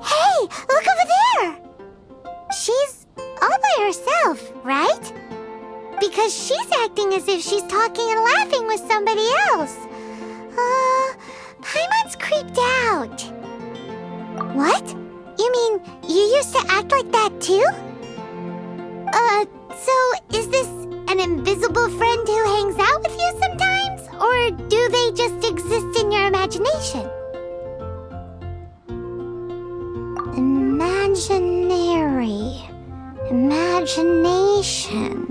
Hey, look over there! She's all by herself, right? Because she's acting as if she's talking and laughing with somebody else. Paimon's creeped out. What? You mean you used to act like that too? So is this an invisible friend who hangs out with you sometimes? Or do they just exist in your imagination? Imagination.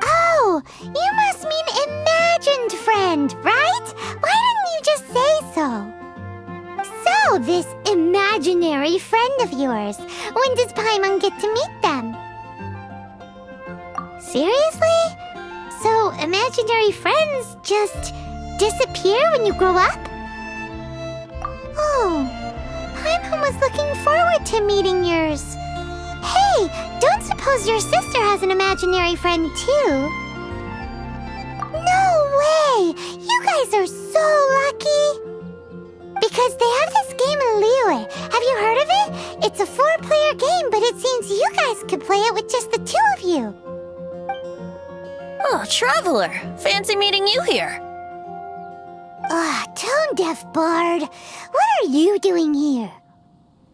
Oh, you must mean imagined friend, right? Why didn't you just say so? So, this imaginary friend of yours, when does Paimon get to meet them? Seriously? So, imaginary friends just disappear when you grow up? Oh, Paimon was looking forward to meeting yours. Hey, don't suppose your sister has an imaginary friend too? No way! You guys are so lucky! Because they have this game in Liyue. Have you heard of it? It's a 4-player game, but it seems you guys could play it with just the 2 of you. Oh, Traveler! Fancy meeting you here. Tone-deaf bard. What are you doing here?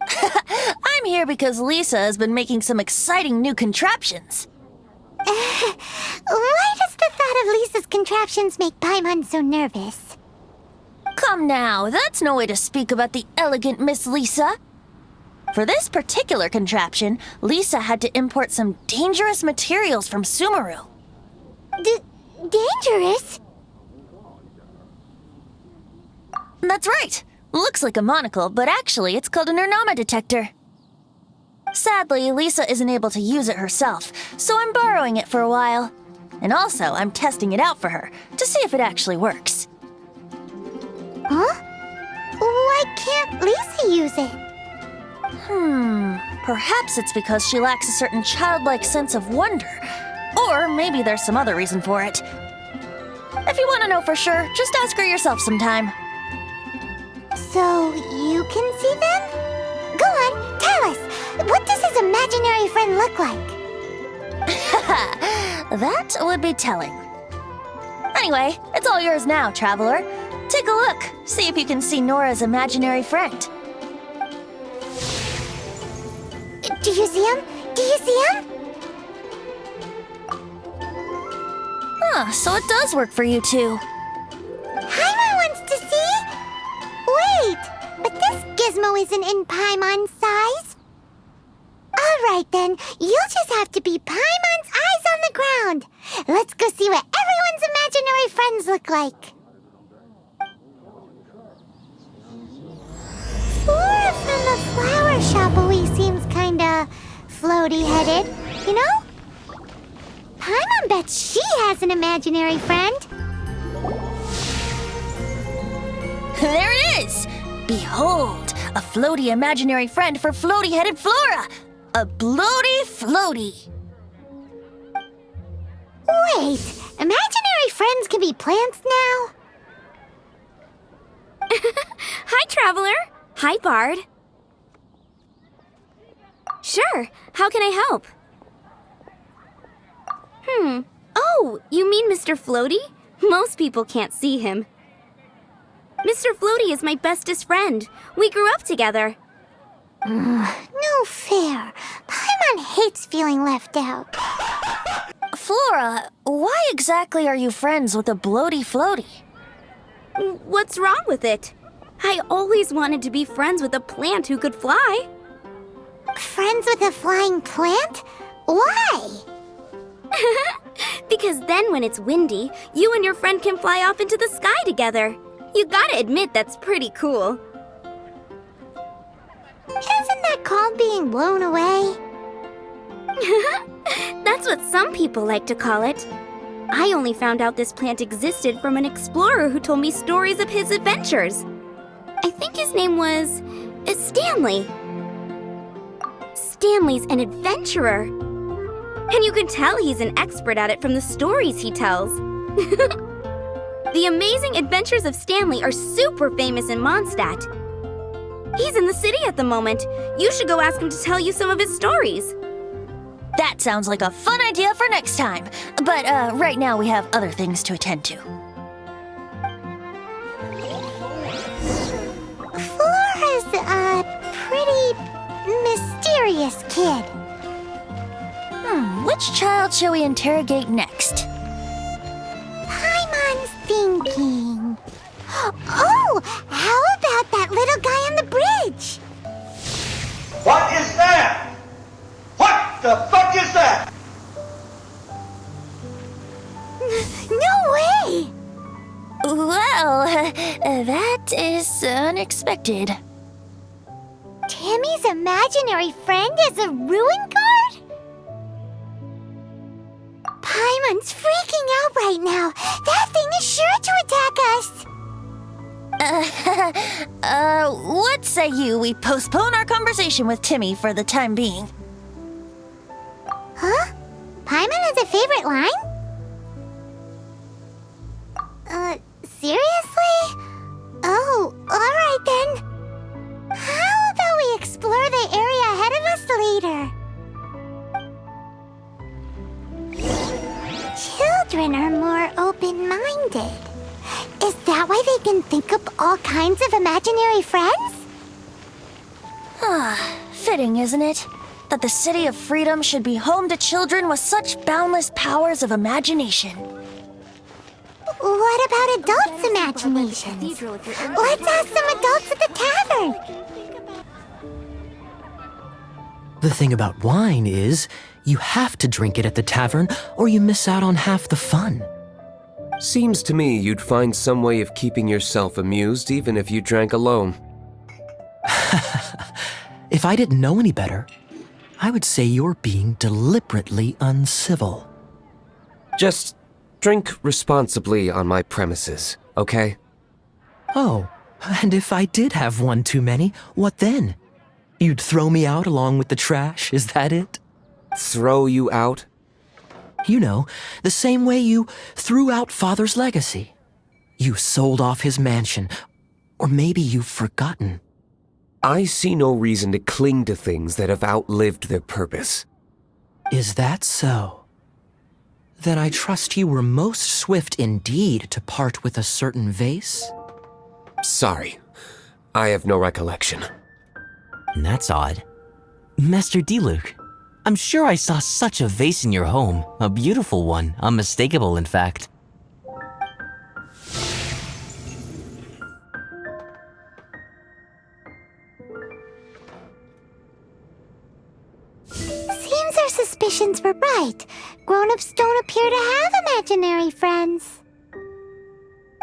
I'm here because Lisa has been making some exciting new contraptions. Why does the thought of Lisa's contraptions make Paimon so nervous? Come now, that's no way to speak about the elegant Miss Lisa. For this particular contraption, Lisa had to import some dangerous materials from Sumeru. Dangerous? That's right. Looks like a monocle, but actually it's called an Ernama detector. Sadly, Lisa isn't able to use it herself, so I'm borrowing it for a while. And also, I'm testing it out for her, to see if it actually works. Huh? Why can't Lisa use it? Perhaps it's because she lacks a certain childlike sense of wonder. Or maybe there's some other reason for it. If you want to know for sure, just ask her yourself sometime. So, you can see them? Go on, tell us. What does his imaginary friend look like? That would be telling. Anyway, it's all yours now, Traveler. Take a look. See if you can see Nora's imaginary friend. Do you see him? Do you see him? So it does work for you two. Paimon wants to see? Wait, but this gizmo isn't in Paimon's size. Alright then, you'll just have to be Paimon's eyes on the ground. Let's go see what everyone's imaginary friends look like. Flora from the flower shop always seems kinda floaty-headed, you know? Paimon bets she has an imaginary friend. There it is! Behold, a floaty imaginary friend for floaty-headed Flora! A bloaty floaty! Wait, imaginary friends can be plants now? Hi, Traveler. Hi, Bard. Sure, how can I help? Oh, you mean Mr. Floaty? Most people can't see him. Mr. Floaty is my bestest friend. We grew up together. No fair. Paimon hates feeling left out. Flora, why exactly are you friends with a bloaty floaty? What's wrong with it? I always wanted to be friends with a plant who could fly. Friends with a flying plant? Why? Because then when it's windy, you and your friend can fly off into the sky together. You gotta admit that's pretty cool. Isn't that called being blown away? That's what some people like to call it. I only found out this plant existed from an explorer who told me stories of his adventures. I think his name was Stanley. Stanley's an adventurer. And you can tell he's an expert at it from the stories he tells. The Amazing Adventures of Stanley are super famous in Mondstadt. He's in the city at the moment. You should go ask him to tell you some of his stories. That sounds like a fun idea for next time. But right now we have other things to attend to. Flora's a pretty mysterious kid. Which child shall we interrogate next? Paimon's thinking. Oh, how about that little guy on the bridge? What is that? What the fuck is that? No way! Well, that is unexpected. Timmy's imaginary friend is a ruin guard? Paimon's freaking out right now. That thing is sure to attack us. What say you we postpone our conversation with Timmy for the time being? Huh? Paimon has a favorite line? Seriously? Oh, alright then. How about we explore the area ahead of us later? Children are more open-minded. Is that why they can think up all kinds of imaginary friends? Fitting, isn't it? That the City of Freedom should be home to children with such boundless powers of imagination. What about adults' imaginations? Let's ask some adults at the tavern. The thing about wine is, you have to drink it at the tavern or you miss out on half the fun. Seems to me you'd find some way of keeping yourself amused even if you drank alone. If I didn't know any better, I would say you're being deliberately uncivil. Just drink responsibly on my premises, okay? Oh, and if I did have one too many, what then? You'd throw me out along with the trash, is that it? Throw you out? You know, the same way you threw out Father's legacy. You sold off his mansion, or maybe you've forgotten. I see no reason to cling to things that have outlived their purpose. Is that so? Then I trust you were most swift indeed to part with a certain vase? Sorry, I have no recollection. That's odd. Master Diluc, I'm sure I saw such a vase in your home. A beautiful one, unmistakable in fact. Seems our suspicions were right. Grown-ups don't appear to have imaginary friends.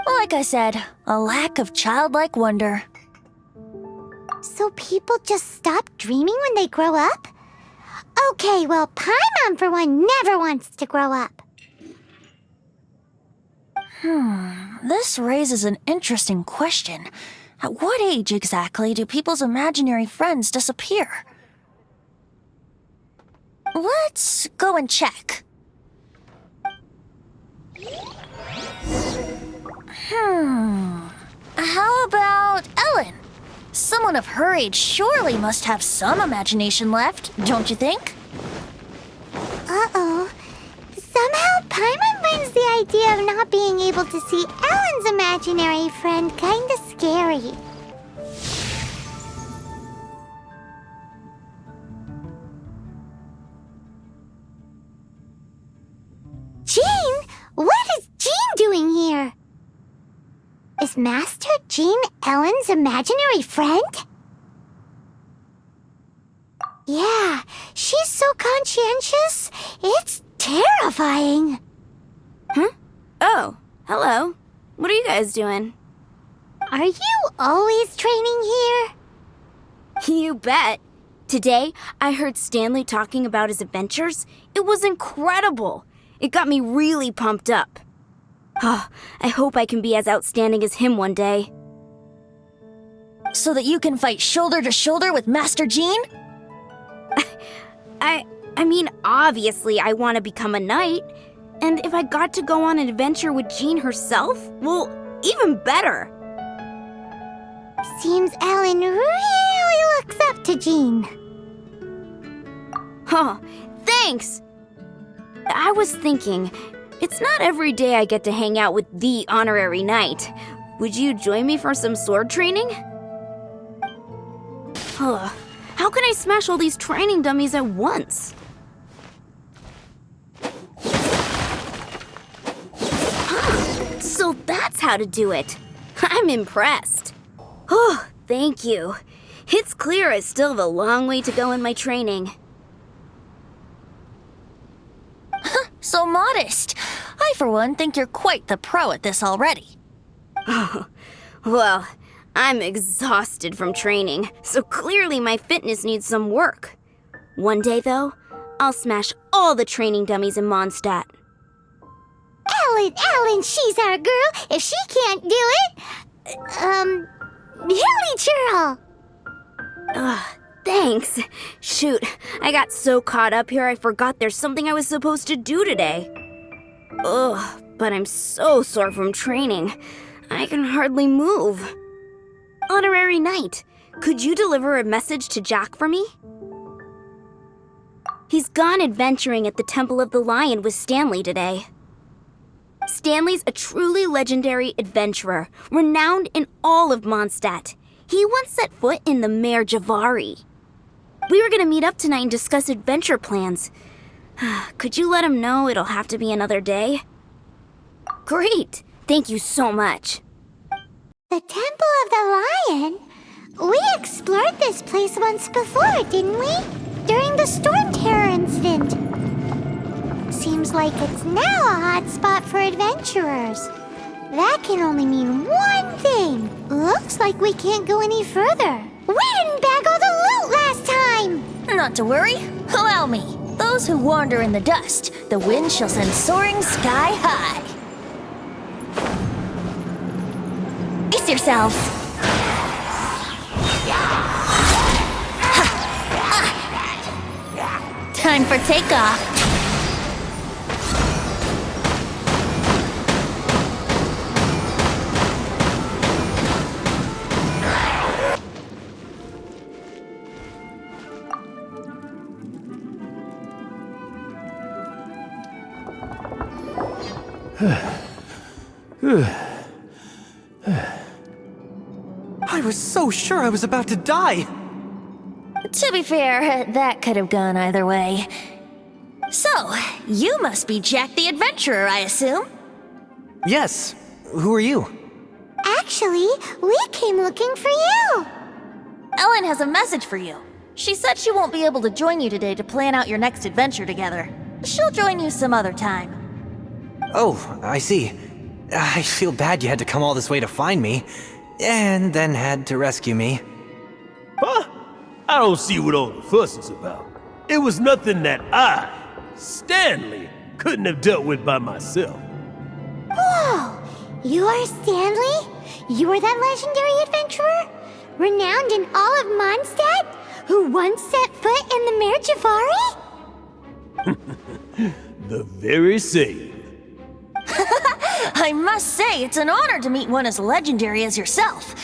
Like I said, a lack of childlike wonder. So people just stop dreaming when they grow up? Okay, well, Paimon, for one, never wants to grow up. This raises an interesting question. At what age exactly do people's imaginary friends disappear? Let's go and check. How about Ellen? Someone of her age surely must have some imagination left, don't you think? Uh-oh. Somehow Paimon finds the idea of not being able to see Ellen's imaginary friend kinda scary. Jean? What is Jean doing here? Is Master Jean Ellen's imaginary friend? Yeah, she's so conscientious, it's terrifying. Oh, hello. What are you guys doing? Are you always training here? You bet. Today, I heard Stanley talking about his adventures. It was incredible. It got me really pumped up. I hope I can be as outstanding as him one day. So that you can fight shoulder to shoulder with Master Jean? I mean, obviously I want to become a knight. And if I got to go on an adventure with Jean herself, well, even better. Seems Ellen really looks up to Jean. Oh, thanks! I was thinking, it's not every day I get to hang out with the honorary knight. Would you join me for some sword training? How can I smash all these training dummies at once? So that's how to do it. I'm impressed. Oh, thank you. It's clear I still have a long way to go in my training. So modest. I, for one, think you're quite the pro at this already. Well, I'm exhausted from training, so clearly my fitness needs some work. One day, though, I'll smash all the training dummies in Mondstadt. Ellen, she's our girl. If she can't do it, Hilly Churl. Thanks. Shoot, I got so caught up here I forgot there's something I was supposed to do today. Ugh, but I'm so sore from training. I can hardly move. Honorary Knight, could you deliver a message to Jack for me? He's gone adventuring at the Temple of the Lion with Stanley today. Stanley's a truly legendary adventurer, renowned in all of Mondstadt. He once set foot in the Mare Javari. We were gonna meet up tonight and discuss adventure plans. Could you let him know it'll have to be another day? Great! Thank you so much. The Temple of the Lion? We explored this place once before, didn't we? During the Storm Terror incident. Seems like it's now a hot spot for adventurers. That can only mean one thing. Looks like we can't go any further. We didn't bag all the loot last time! Not to worry. Allow me. Those who wander in the dust, the wind shall send soaring sky high. Brace yourselves. Time for takeoff. I was so sure I was about to die! To be fair, that could have gone either way. So, you must be Jack the Adventurer, I assume? Yes. Who are you? Actually, we came looking for you. Ellen has a message for you. She said she won't be able to join you today to plan out your next adventure together. She'll join you some other time. Oh, I see. I feel bad you had to come all this way to find me, and then had to rescue me. Huh? I don't see what all the fuss is about. It was nothing that I, Stanley, couldn't have dealt with by myself. Whoa! You are Stanley? You are that legendary adventurer? Renowned in all of Mondstadt? Who once set foot in the Mare Javari? The very same. I must say, it's an honor to meet one as legendary as yourself.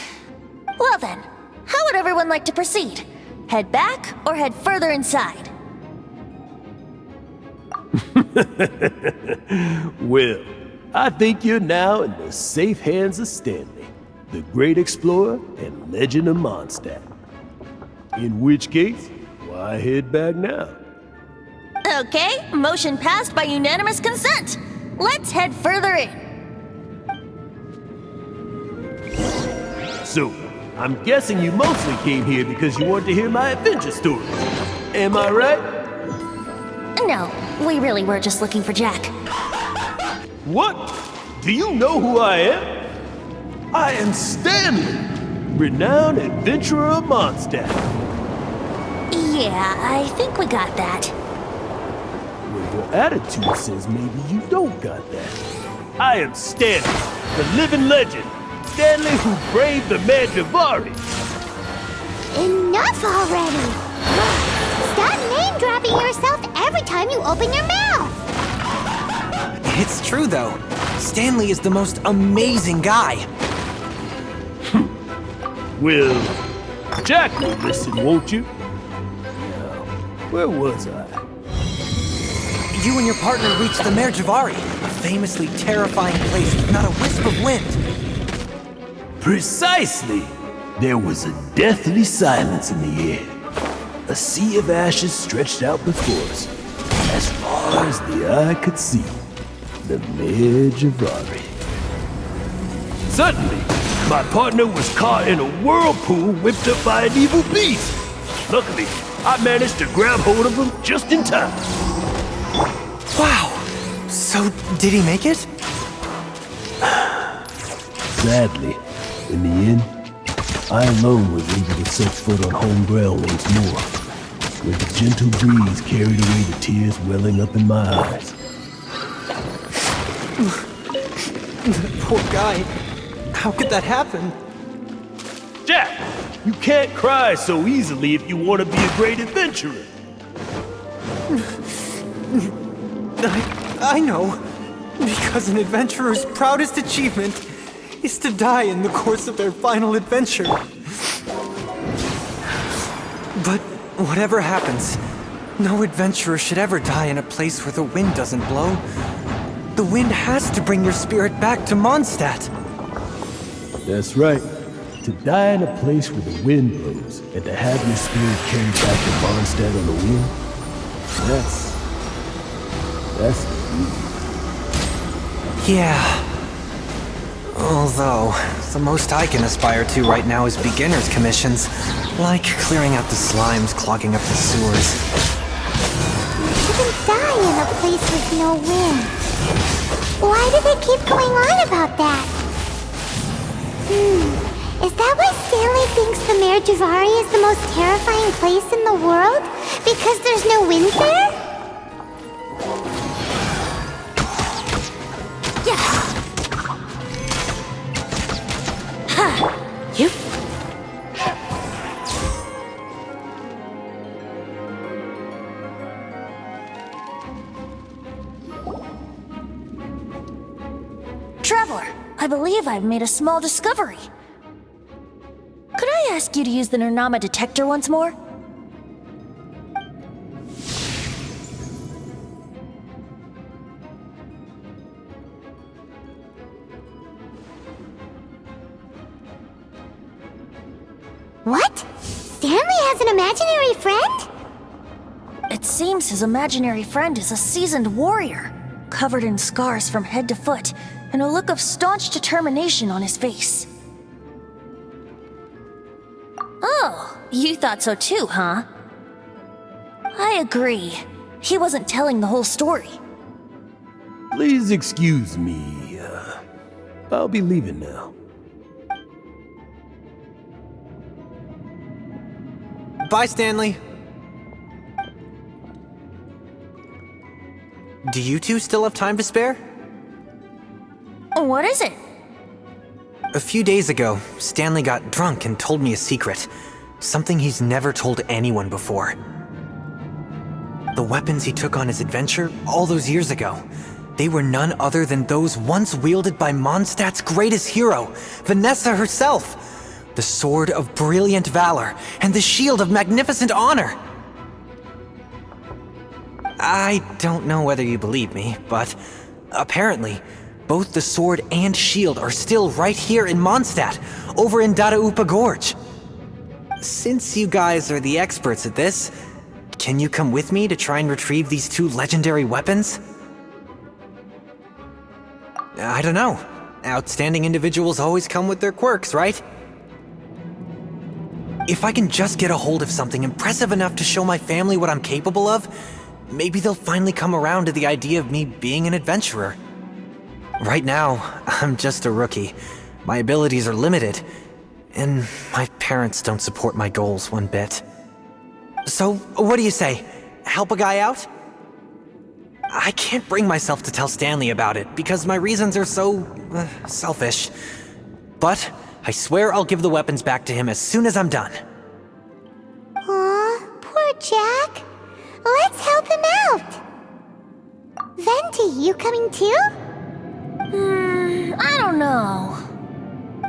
Well then, how would everyone like to proceed? Head back or head further inside? Well, I think you're now in the safe hands of Stanley, the great explorer and legend of Mondstadt. In which case, why head back now? Okay, motion passed by unanimous consent. Let's head further in. So, I'm guessing you mostly came here because you want to hear my adventure stories. Am I right? No, we really were just looking for Jack. What? Do you know who I am? I am Stanley, renowned adventurer of Mondstadt. Yeah, I think we got that. Well, your attitude says maybe you don't got that. I am Stanley, the living legend. Stanley who braved the Mare Javari. Enough already! Stop name-dropping yourself every time you open your mouth! It's true, though. Stanley is the most amazing guy. Well, Jack will listen, won't you? Now, where was I? You and your partner reached the Mare Javari, a famously terrifying place with not a wisp of wind. Precisely! There was a deathly silence in the air. A sea of ashes stretched out before us, as far as the eye could see. The Mare Javari. Suddenly, my partner was caught in a whirlpool whipped up by an evil beast. Luckily, I managed to grab hold of him just in time. Wow! So, did he make it? Sadly, in the end, I alone was able to set foot on home ground once more, where the gentle breeze carried away the tears welling up in my eyes. Poor guy. How could that happen? Jack, you can't cry so easily if you want to be a great adventurer. I know. Because an adventurer's proudest achievement is to die in the course of their final adventure. But whatever happens, no adventurer should ever die in a place where the wind doesn't blow. The wind has to bring your spirit back to Mondstadt. That's right. To die in a place where the wind blows, and to have your spirit carried back to Mondstadt on the wind, that's the beauty. Yeah. Although, the most I can aspire to right now is beginner's commissions, like clearing out the slimes clogging up the sewers. Shouldn't die in a place with no wind. Why do they keep going on about that? Is that why Stanley thinks the Mare Javari is the most terrifying place in the world? Because there's no wind there? You? Traveler, I believe I've made a small discovery. Could I ask you to use the Nernama detector once more? What? Stanley has an imaginary friend? It seems his imaginary friend is a seasoned warrior, covered in scars from head to foot, and a look of staunch determination on his face. Oh, you thought so too, huh? I agree. He wasn't telling the whole story. Please excuse me. I'll be leaving now. Bye, Stanley. Do you two still have time to spare? What is it? A few days ago, Stanley got drunk and told me a secret. Something he's never told anyone before. The weapons he took on his adventure all those years ago, they were none other than those once wielded by Mondstadt's greatest hero, Vanessa herself. The Sword of Brilliant Valor and the Shield of Magnificent Honor. I don't know whether you believe me, but apparently, both the sword and shield are still right here in Mondstadt, over in Dadaupa Gorge. Since you guys are the experts at this, can you come with me to try and retrieve these two legendary weapons? I don't know. Outstanding individuals always come with their quirks, right? If I can just get a hold of something impressive enough to show my family what I'm capable of, maybe they'll finally come around to the idea of me being an adventurer. Right now, I'm just a rookie. My abilities are limited, and my parents don't support my goals one bit. So, what do you say? Help a guy out? I can't bring myself to tell Stanley about it, because my reasons are so... selfish. But I swear I'll give the weapons back to him as soon as I'm done. Aw, poor Jack. Let's help him out. Venti, you you coming too? I don't know.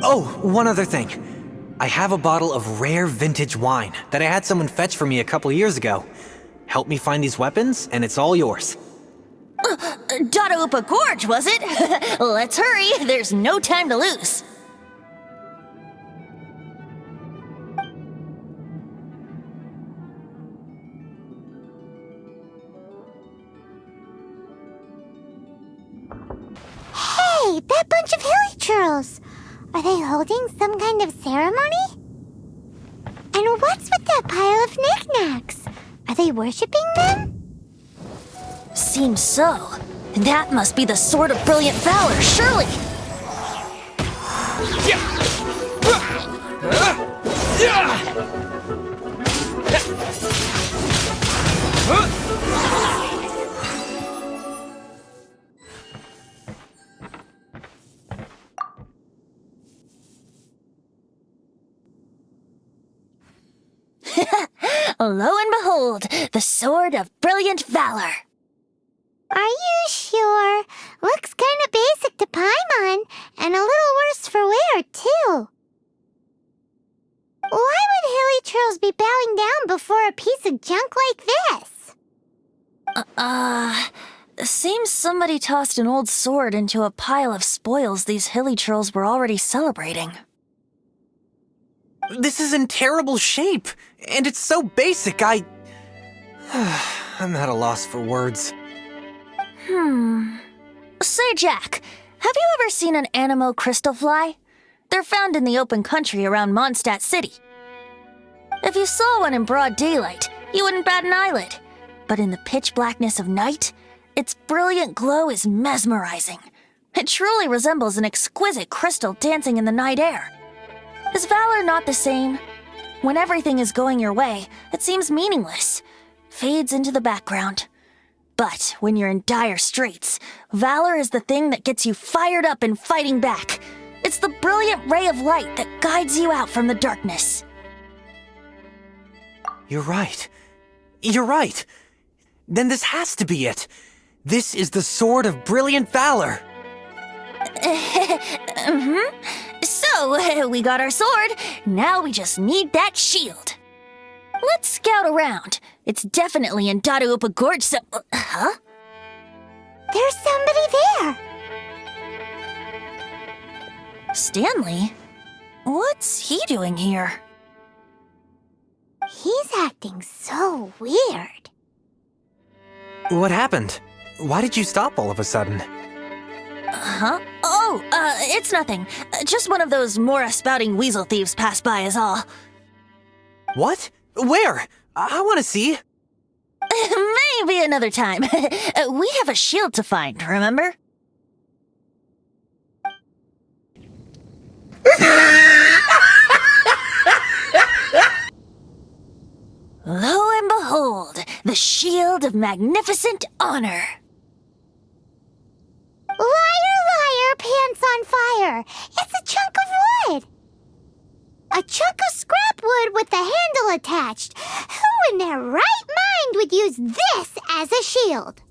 Oh, one other thing. I have a bottle of rare vintage wine that I had someone fetch for me a couple years ago. Help me find these weapons, and it's all yours. Dadaupa Gorge, was it? Let's hurry, there's no time to lose. Hey, that bunch of hilly churls! Are they holding some kind of ceremony? And what's with that pile of knickknacks? Are they worshipping them? Seems so. That must be the Sword of Brilliant Valor, surely! Lo and behold, the Sword of Brilliant Valor. Are you sure? Looks kinda basic to Paimon, and a little worse for wear, too. Why would hilly churls be bowing down before a piece of junk like this? Seems somebody tossed an old sword into a pile of spoils these hilly churls were already celebrating. This is in terrible shape, and it's so basic, I'm at a loss for words. Say, Jack, have you ever seen an Anemo crystal fly? They're found in the open country around Mondstadt City. If you saw one in broad daylight, you wouldn't bat an eyelid. But in the pitch blackness of night, its brilliant glow is mesmerizing. It truly resembles an exquisite crystal dancing in the night air. Is valor not the same? When everything is going your way, it seems meaningless, fades into the background. But when you're in dire straits, valor is the thing that gets you fired up and fighting back. It's the brilliant ray of light that guides you out from the darkness. You're right. You're right. Then this has to be it. This is the Sword of Brilliant Valor. So, we got our sword. Now we just need that shield. Let's scout around. It's definitely in Dadaupa Gorge, so... Huh? There's somebody there! Stanley? What's he doing here? He's acting so weird. What happened? Why did you stop all of a sudden? Huh? Oh, it's nothing. Just one of those Mora spouting weasel thieves passed by is all. What? Where? I want to see. Maybe another time. We have a shield to find, remember? Lo and behold, the Shield of Magnificent Honor. Liar, liar, pants on fire! It's a chunk of wood! A chunk of scrap wood with the handle attached. Who in their right mind would use this as a shield?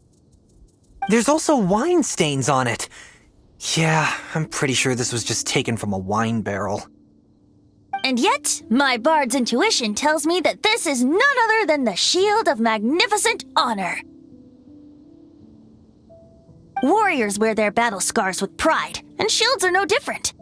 There's also wine stains on it. Yeah, I'm pretty sure this was just taken from a wine barrel. And yet, my bard's intuition tells me that this is none other than the Shield of Magnificent Honor. Warriors wear their battle scars with pride, and shields are no different.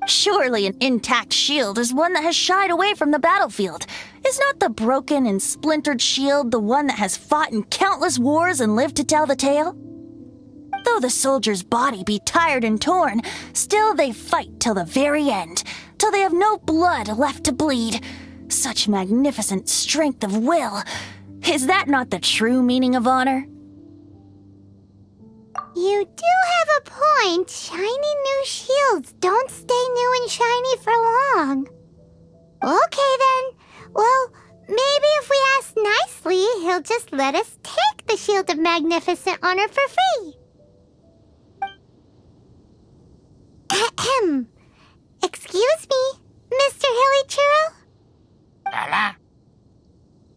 Surely an intact shield is one that has shied away from the battlefield. Is not the broken and splintered shield the one that has fought in countless wars and lived to tell the tale? Though the soldier's body be tired and torn, still they fight till the very end, till they have no blood left to bleed. Such magnificent strength of will. Is that not the true meaning of honor? You do have a point. Shiny new shields don't stay new and shiny for long. Okay then. Well, maybe if we ask nicely, he'll just let us take the Shield of Magnificent Honor for free. Ahem. Excuse me, Mr. Hilly Churl?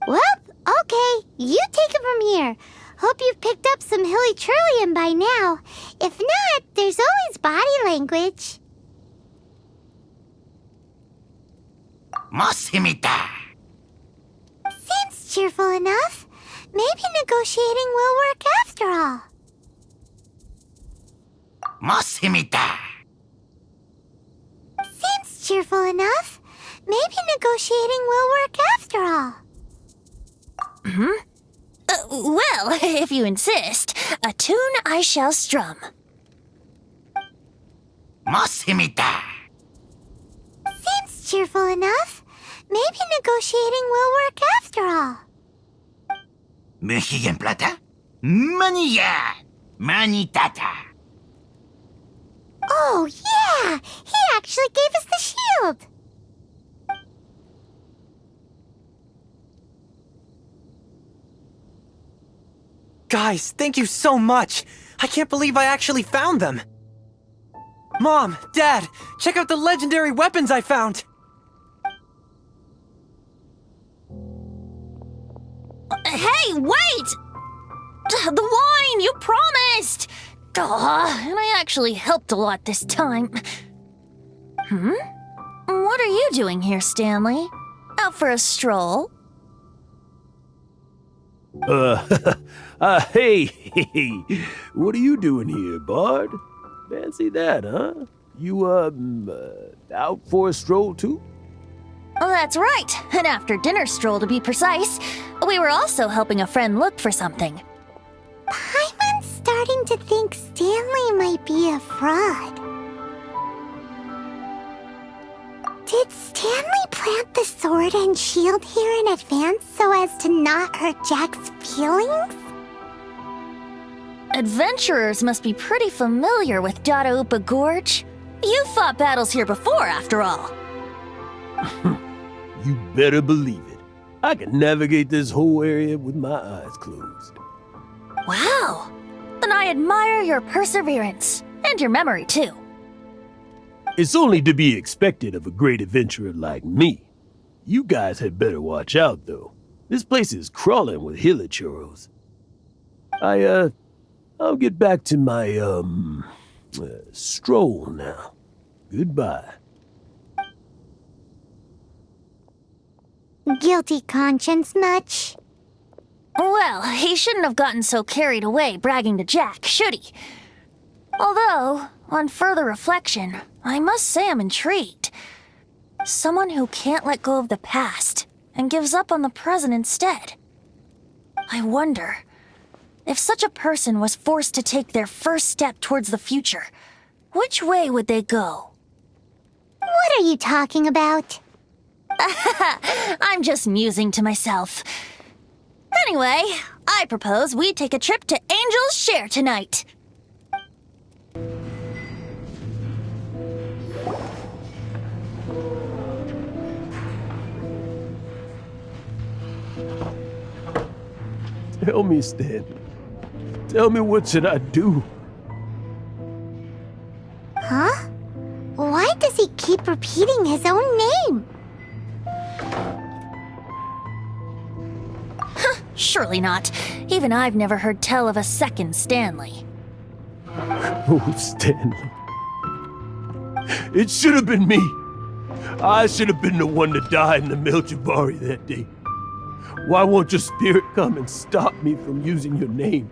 Well, okay, you take it from here. Hope you've picked up some hilly trillium by now. If not, there's always body language. Seems cheerful enough. Maybe negotiating will work after all. Seems cheerful enough. Maybe negotiating will work after all. Well, if you insist, a tune I shall strum. Seems cheerful enough. Maybe negotiating will work after all. Oh, yeah! He actually gave us the shield! Guys, thank you so much! I can't believe I actually found them! Mom, Dad, check out the legendary weapons I found! Hey, wait! The wine, you promised! And I actually helped a lot this time. What are you doing here, Stanley? Out for a stroll? Hey, what are you doing here, Bard? Fancy that, huh? You, out for a stroll too? Oh, that's right. An after-dinner stroll, to be precise. We were also helping a friend look for something. Paimon's starting to think Stanley might be a fraud. Did Stanley plant the sword and shield here in advance so as to not hurt Jack's feelings? Adventurers must be pretty familiar with Dadaupa Gorge. You've fought battles here before, after all. You better believe it. I can navigate this whole area with my eyes closed. Wow. Then I admire your perseverance. And your memory, too. It's only to be expected of a great adventurer like me. You guys had better watch out, though. This place is crawling with hilichurros. I'll get back to my, stroll now. Goodbye. Guilty conscience much? Well, he shouldn't have gotten so carried away bragging to Jack, should he? Although, on further reflection, I must say I'm intrigued. Someone who can't let go of the past and gives up on the present instead. I wonder, if such a person was forced to take their first step towards the future, which way would they go? What are you talking about? I'm just musing to myself. Anyway, I propose we take a trip to Angel's Share tonight. Tell me, Stan. Tell me, what should I do? Huh? Why does he keep repeating his own name? Surely not. Even I've never heard tell of a second Stanley. Oh, Stanley. It should have been me. I should have been the one to die in the Melchivari that day. Why won't your spirit come and stop me from using your name?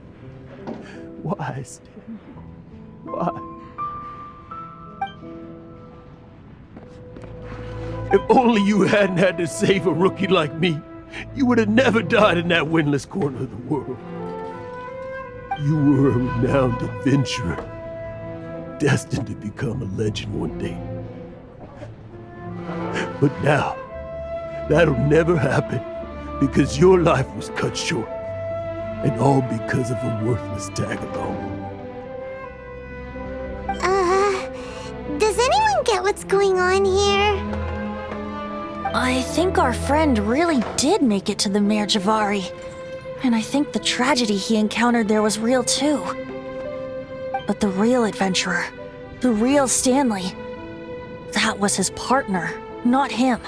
Why, Stanley? Why? If only you hadn't had to save a rookie like me, you would have never died in that windless corner of the world. You were a renowned adventurer, destined to become a legend one day. But now, that'll never happen, because your life was cut short, and all because of a worthless tag-along. Does anyone get what's going on here? I think our friend really did make it to the Merjavari. And I think the tragedy he encountered there was real too. But the real adventurer, the real Stanley, that was his partner, not him.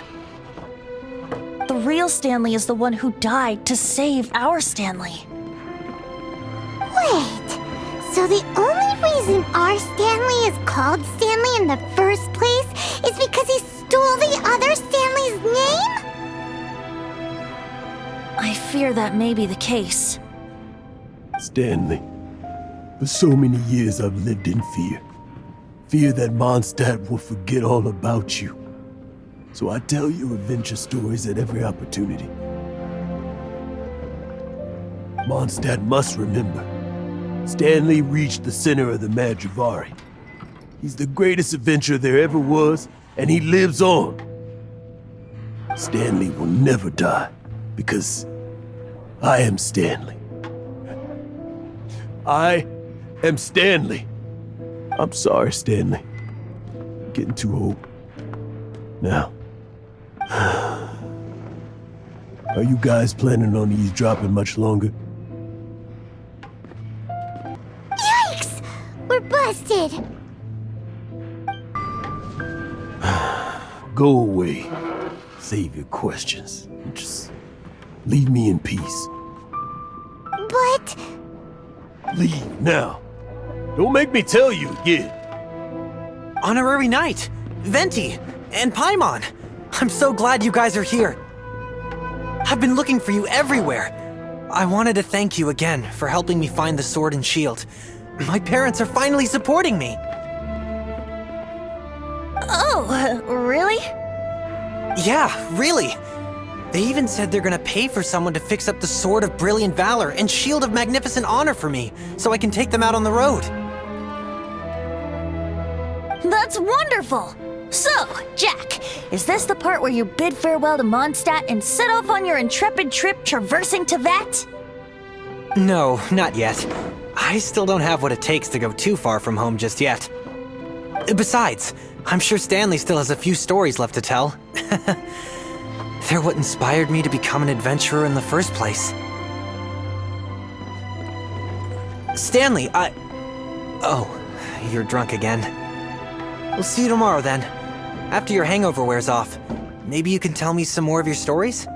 The real Stanley is the one who died to save our Stanley. So the only reason our Stanley is called Stanley in the first place is because he stole the other Stanley's name? I fear that may be the case. Stanley, for so many years I've lived in fear. Fear that Mondstadt will forget all about you. So I tell you adventure stories at every opportunity. Mondstadt must remember, Stanley reached the center of the Madrivari. He's the greatest adventurer there ever was, and he lives on. Stanley will never die, because I am Stanley. I am Stanley. I'm sorry, Stanley. I'm getting too old. Now, are you guys planning on eavesdropping much longer? Yikes! We're busted! Go away. Save your questions. Just leave me in peace. But... Leave now. Don't make me tell you again. Honorary Knight, Venti, and Paimon. I'm so glad you guys are here. I've been looking for you everywhere. I wanted to thank you again for helping me find the sword and shield. My parents are finally supporting me. Oh, really? Yeah, really. They even said they're gonna pay for someone to fix up the Sword of Brilliant Valor and Shield of Magnificent Honor for me, so I can take them out on the road. That's wonderful! So, Jack, is this the part where you bid farewell to Mondstadt and set off on your intrepid trip traversing Teyvat? No, not yet. I still don't have what it takes to go too far from home just yet. Besides, I'm sure Stanley still has a few stories left to tell. They're what inspired me to become an adventurer in the first place. Stanley, Oh, you're drunk again. We'll see you tomorrow then. After your hangover wears off. Maybe you can tell me some more of your stories?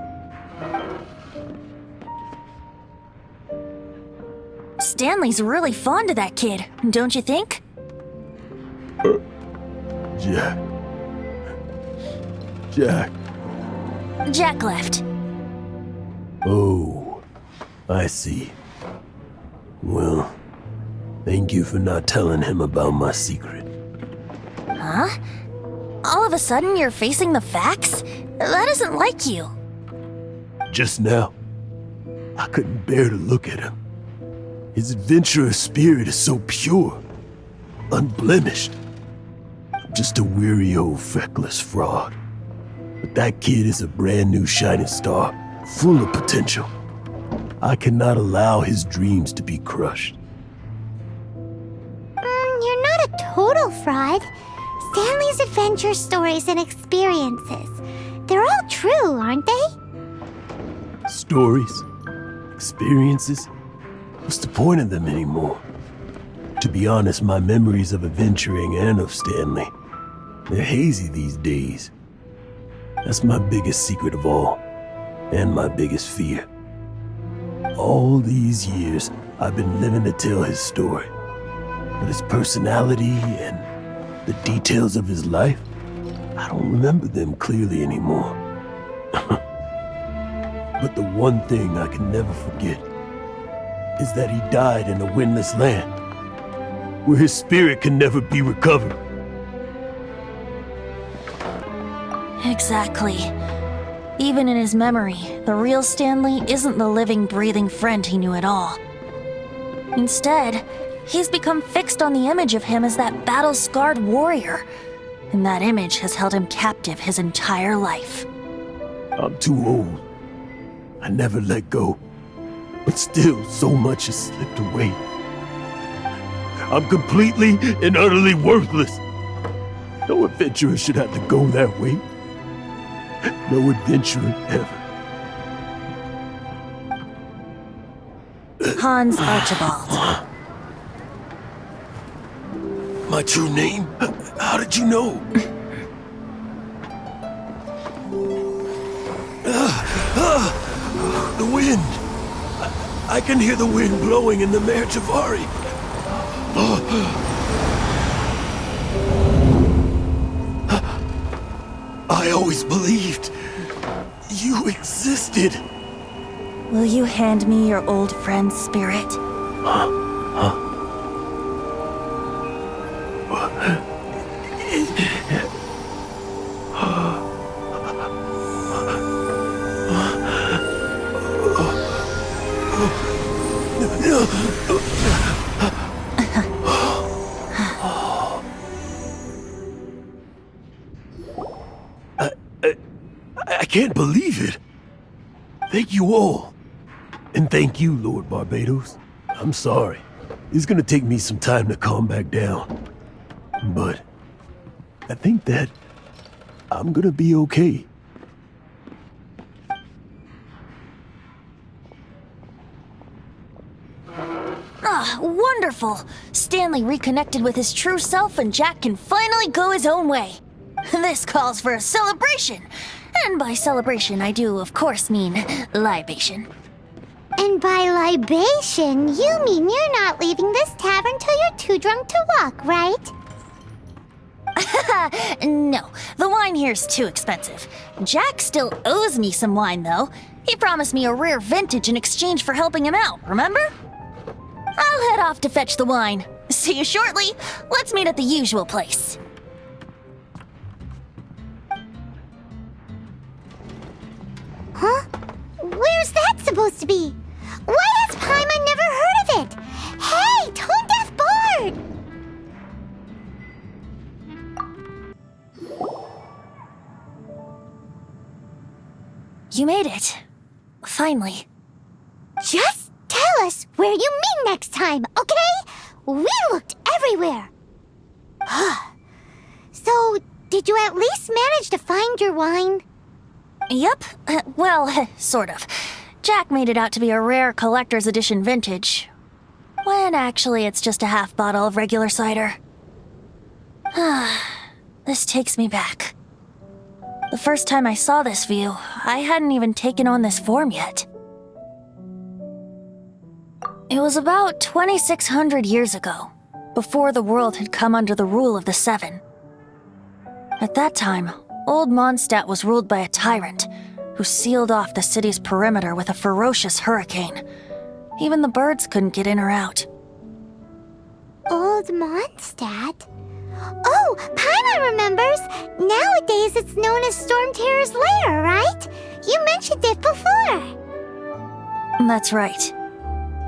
Stanley's really fond of that kid, don't you think? Jack. Jack. Jack left. Oh, I see. Well, thank you for not telling him about my secret. Huh? All of a sudden you're facing the facts? That isn't like you. Just now, I couldn't bear to look at him. His adventurous spirit is so pure, unblemished. I'm just a weary old feckless fraud. But that kid is a brand new shining star, full of potential. I cannot allow his dreams to be crushed. You're not a total fraud. Stanley's adventure stories and experiences. They're all true, aren't they? Stories? Experiences? What's the point of them anymore? To be honest, my memories of adventuring and of Stanley, they're hazy these days. That's my biggest secret of all, and my biggest fear. All these years, I've been living to tell his story. But his personality and the details of his life, I don't remember them clearly anymore. But the one thing I can never forget is that he died in a windless land, where his spirit can never be recovered. Exactly. Even in his memory, the real Stanley isn't the living, breathing friend he knew at all. Instead, he's become fixed on the image of him as that battle-scarred warrior, and that image has held him captive his entire life. I'm too old. I never let go. But still, so much has slipped away. I'm completely and utterly worthless. No adventurer should have to go that way. No adventurer ever. Hans Archibald. My true name? How did you know? The wind. I can hear the wind blowing in the Mare Javari. I always believed you existed. Will you hand me your old friend's spirit? I can't believe it. Thank you all. And thank you, Lord Barbados. I'm sorry. It's gonna take me some time to calm back down. But I think that I'm gonna be okay. Ah, wonderful! Stanley reconnected with his true self and Jack can finally go his own way. This calls for a celebration. And by celebration, I do, of course, mean libation. And by libation, you mean you're not leaving this tavern till you're too drunk to walk, right? No, the wine here's too expensive. Jack still owes me some wine, though. He promised me a rare vintage in exchange for helping him out, remember? I'll head off to fetch the wine. See you shortly. Let's meet at the usual place. Huh? Where's that supposed to be? Why has Paimon never heard of it? Hey, Tone Deaf Board! You made it. Finally. Just tell us where you meet next time, okay? We looked everywhere. So, did you at least manage to find your wine? Yep. Well, sort of. Jack made it out to be a rare collector's edition vintage. When actually it's just a half bottle of regular cider. This takes me back. The first time I saw this view, I hadn't even taken on this form yet. It was about 2,600 years ago, before the world had come under the rule of the Seven. At that time, Old Mondstadt was ruled by a tyrant who sealed off the city's perimeter with a ferocious hurricane. Even the birds couldn't get in or out. Old Mondstadt? Oh, Paimon remembers! Nowadays it's known as Storm Terror's lair, right? You mentioned it before. That's right.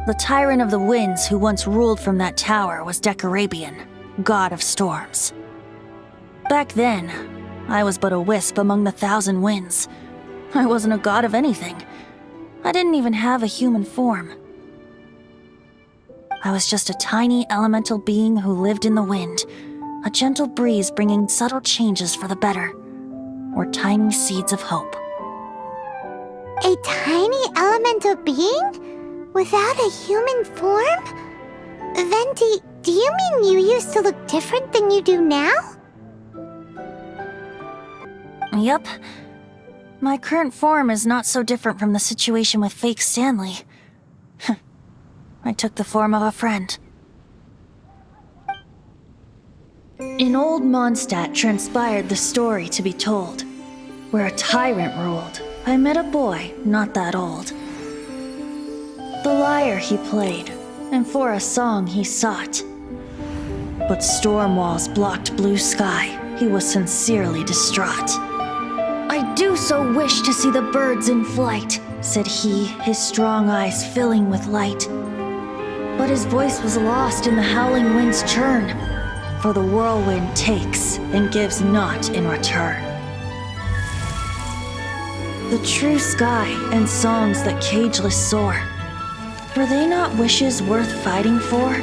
The tyrant of the winds who once ruled from that tower was Decarabian, god of storms. Back then, I was but a wisp among the 1,000 winds. I wasn't a god of anything. I didn't even have a human form. I was just a tiny elemental being who lived in the wind, a gentle breeze bringing subtle changes for the better, or tiny seeds of hope. A tiny elemental being? Without a human form? Venti, do you mean you used to look different than you do now? Yup. My current form is not so different from the situation with fake Stanley. I took the form of a friend. In Old Mondstadt transpired the story to be told. Where a tyrant ruled, I met a boy not that old. The lyre he played, and for a song he sought. But storm walls blocked blue sky, he was sincerely distraught. I do so wish to see the birds in flight, said he, his strong eyes filling with light. But his voice was lost in the howling wind's churn, for the whirlwind takes and gives not in return. The true sky and songs that cageless soar, were they not wishes worth fighting for?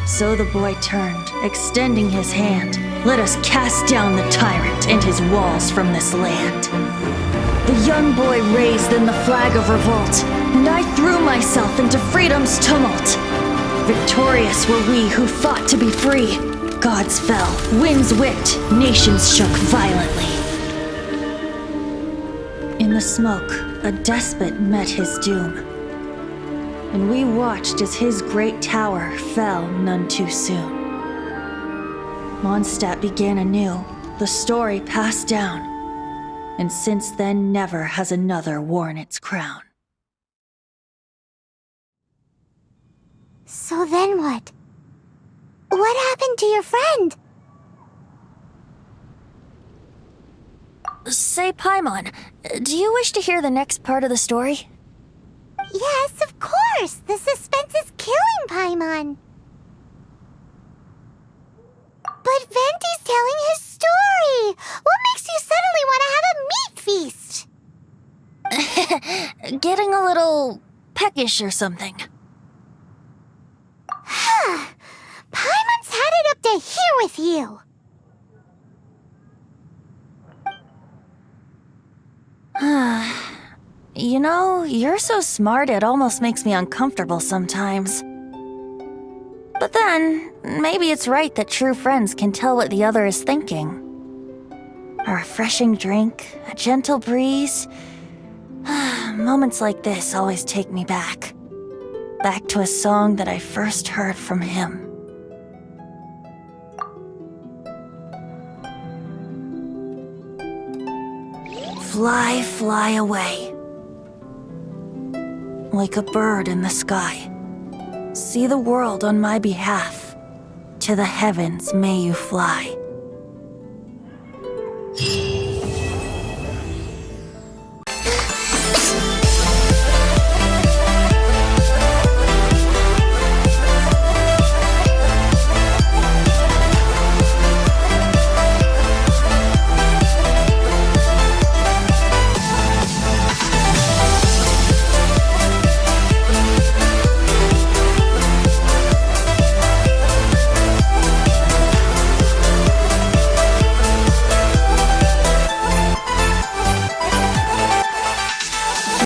So the boy turned, extending his hand. Let us cast down the tyrant and his walls from this land. The young boy raised then the flag of revolt, and I threw myself into freedom's tumult. Victorious were we who fought to be free. Gods fell, winds whipped, nations shook violently. In the smoke, a despot met his doom. and we watched as his great tower fell none too soon. Mondstadt began anew, the story passed down, and since then never has another worn its crown. So then what? What happened to your friend? Say, Paimon, do you wish to hear the next part of the story? Yes, of course! The suspense is killing Paimon! But Venti's telling his story! What makes you suddenly want to have a meat feast? Getting a little peckish or something. Paimon's had it up to here with you! You know, you're so smart it almost makes me uncomfortable sometimes. But then, maybe it's right that true friends can tell what the other is thinking. A refreshing drink, a gentle breeze. Moments like this always take me back. Back to a song that I first heard from him. Fly, fly away. Like a bird in the sky. See the world on my behalf. To the heavens may you fly.